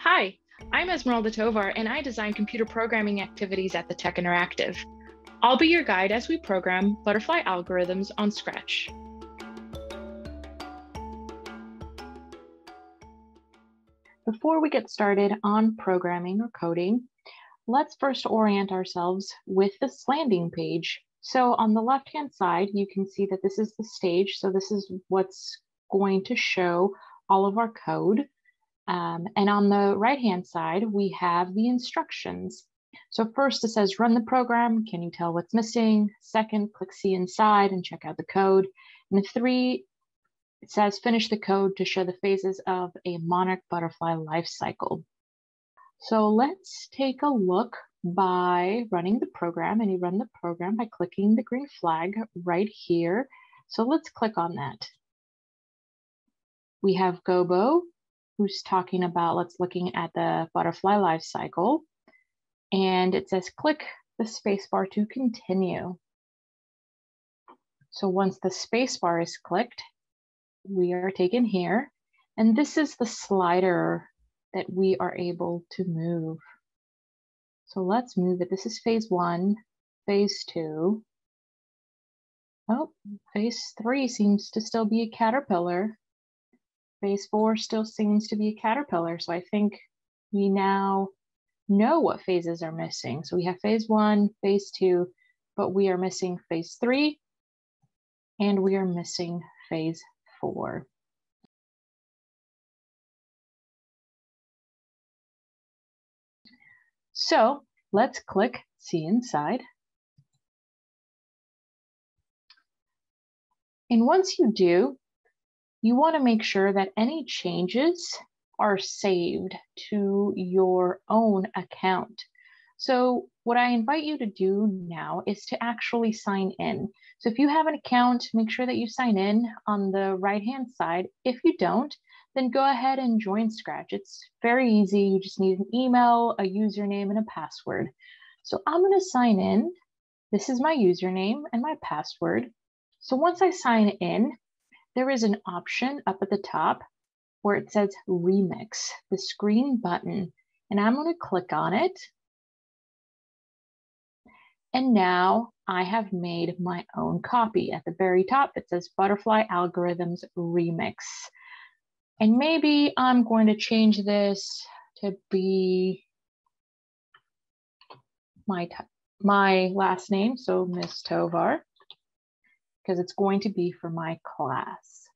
Hi, I'm Esmeralda Tovar, and I design computer programming activities at the Tech Interactive. I'll be your guide as we program butterfly algorithms on Scratch. Before we get started on programming or coding, let's first orient ourselves with this landing page. So on the left-hand side, you can see that this is the stage. So this is what's going to show all of our code. And on the right-hand side, we have the instructions. So first it says, run the program. Can you tell what's missing? Second, click see inside and check out the code. And 3, it says, finish the code to show the phases of a monarch butterfly life cycle. So let's take a look by running the program, and you run the program by clicking the green flag right here. So let's click on that. We have Gobo, who's talking about, looking at the butterfly life cycle. And it says, click the spacebar to continue. So once the spacebar is clicked, we are taken here. And this is the slider that we are able to move. So let's move it. This is phase 1, phase 2. Oh, phase 3 seems to still be a caterpillar. Phase 4 still seems to be a caterpillar. So I think we now know what phases are missing. So we have phase 1, phase 2, but we are missing phase 3, and we are missing phase 4. So let's click see inside. And once you do, you want to make sure that any changes are saved to your own account. So what I invite you to do now is to actually sign in. So if you have an account, make sure that you sign in on the right-hand side. If you don't, then go ahead and join Scratch. It's very easy. You just need an email, a username, and a password. So I'm going to sign in. This is my username and my password. So once I sign in, there is an option up at the top where it says Remix, this green button, and I'm going to click on it. And now I have made my own copy. At the very top, it says Butterfly Algorithms Remix. And maybe I'm going to change this to be my last name, so Miss Tovar, because it's going to be for my class.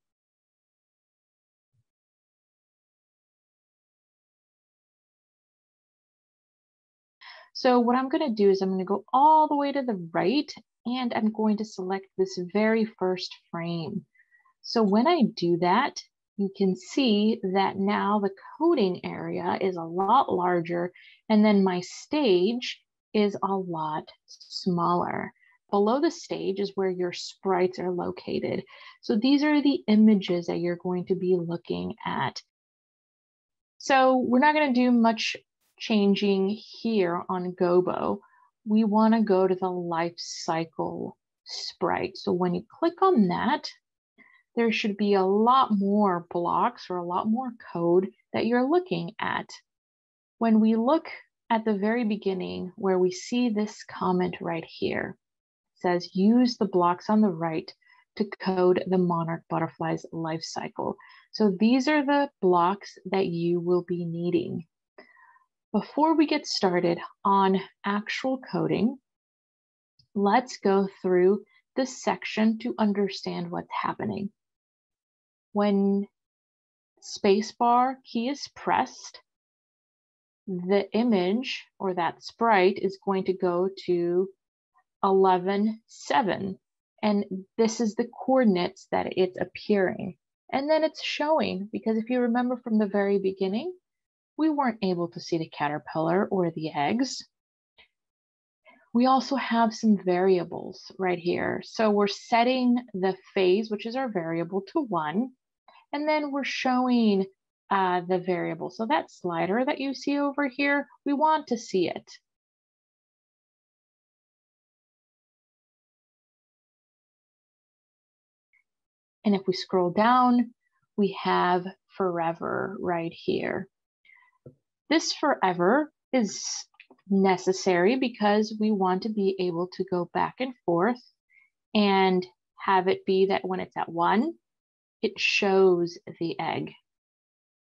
So what I'm going to do is I'm going to go all the way to the right, and I'm going to select this very first frame. So when I do that, you can see that now the coding area is a lot larger, and then my stage is a lot smaller. Below the stage is where your sprites are located. So these are the images that you're going to be looking at. So we're not going to do much changing here on Gobo. We want to go to the life cycle sprite. So when you click on that, there should be a lot more blocks or a lot more code that you're looking at. When we look at the very beginning where we see this comment right here, it says use the blocks on the right to code the monarch butterfly's life cycle. So these are the blocks that you will be needing. Before we get started on actual coding, let's go through this section to understand what's happening. When spacebar key is pressed, the image or that sprite is going to go to 11.7. And this is the coordinates that it's appearing. And then it's showing, because if you remember from the very beginning, we weren't able to see the caterpillar or the eggs. We also have some variables right here. So we're setting the phase, which is our variable, to 1. And then we're showing the variable. So that slider that you see over here, we want to see it. And if we scroll down, we have forever right here. This forever is necessary because we want to be able to go back and forth and have it be that when it's at 1, it shows the egg.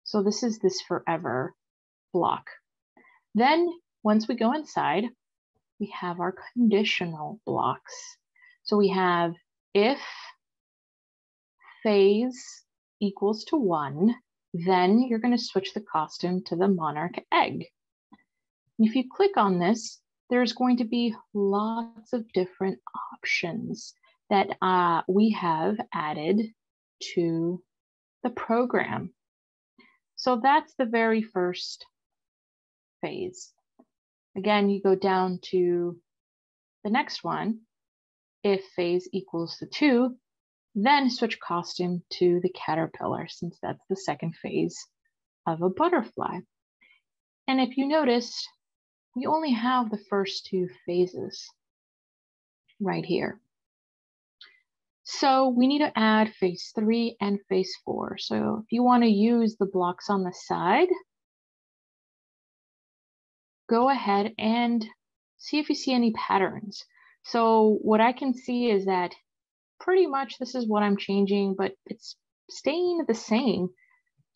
So this is this forever block. Then once we go inside, we have our conditional blocks. So we have if phase equals to 1, then you're going to switch the costume to the monarch egg. And if you click on this, there's going to be lots of different options that we have added to the program. So that's the very first phase. Again, you go down to the next one. If phase equals to 2, then switch costume to the caterpillar, since that's the second phase of a butterfly. And if you noticed, we only have the first 2 phases right here. So we need to add phase 3 and phase 4. So if you want to use the blocks on the side, go ahead and see if you see any patterns. So what I can see is that pretty much this is what I'm changing, but it's staying the same.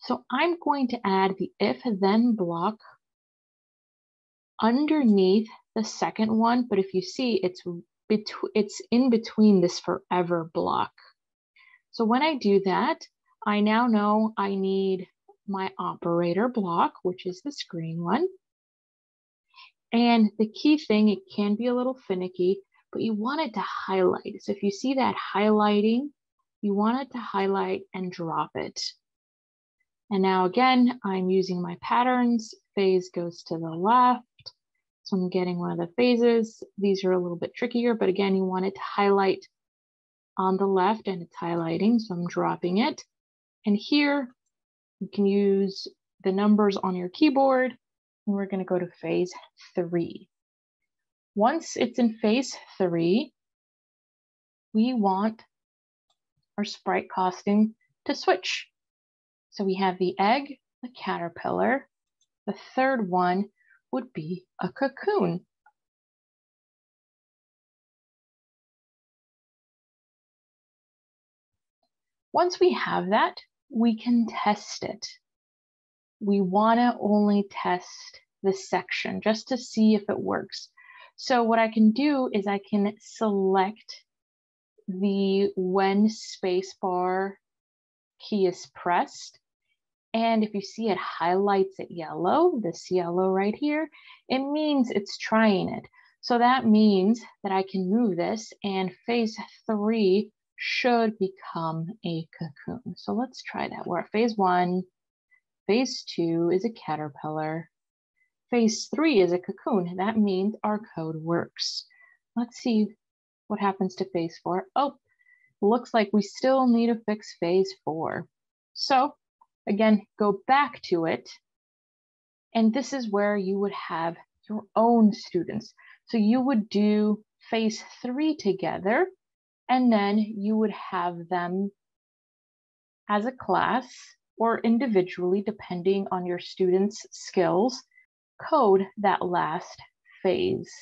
So I'm going to add the if-then block underneath the second one, but if you see, it's in between this forever block. So when I do that, I now know I need my operator block, which is this green one. And the key thing, it can be a little finicky, but you want it to highlight. So if you see that highlighting, you want it to highlight and drop it. And now again, I'm using my patterns. Phase goes to the left. So I'm getting one of the phases. These are a little bit trickier, but again, you want it to highlight on the left and it's highlighting, so I'm dropping it. And here you can use the numbers on your keyboard, and we're going to go to phase 3. Once it's in phase 3, we want our sprite costume to switch. So we have the egg, the caterpillar. The third one would be a cocoon. Once we have that, we can test it. We want to only test this section just to see if it works. So what I can do is I can select the when spacebar key is pressed. And if you see it highlights it yellow, this yellow right here, it means it's trying it. So that means that I can move this and phase 3 should become a cocoon. So let's try that. We're at phase 1, phase 2 is a caterpillar, phase 3 is a cocoon. That means our code works. Let's see what happens to phase 4. Oh, looks like we still need to fix phase 4. So again, go back to it. And this is where you would have your own students. So you would do phase 3 together, and then you would have them as a class or individually, depending on your students' skills, code that last phase.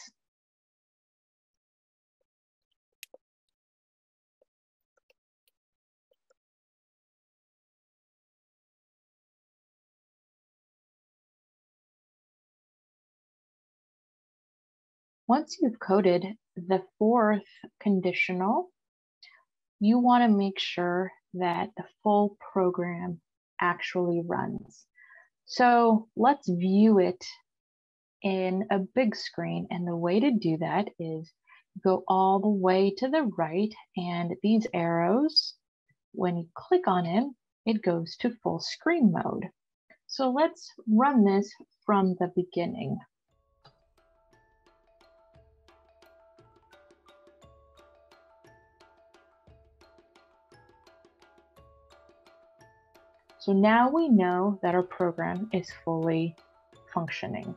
Once you've coded the 4th conditional, you want to make sure that the full program actually runs. So let's view it in a big screen. And the way to do that is go all the way to the right, and these arrows, when you click on it, it goes to full screen mode. So let's run this from the beginning. So now we know that our program is fully functioning.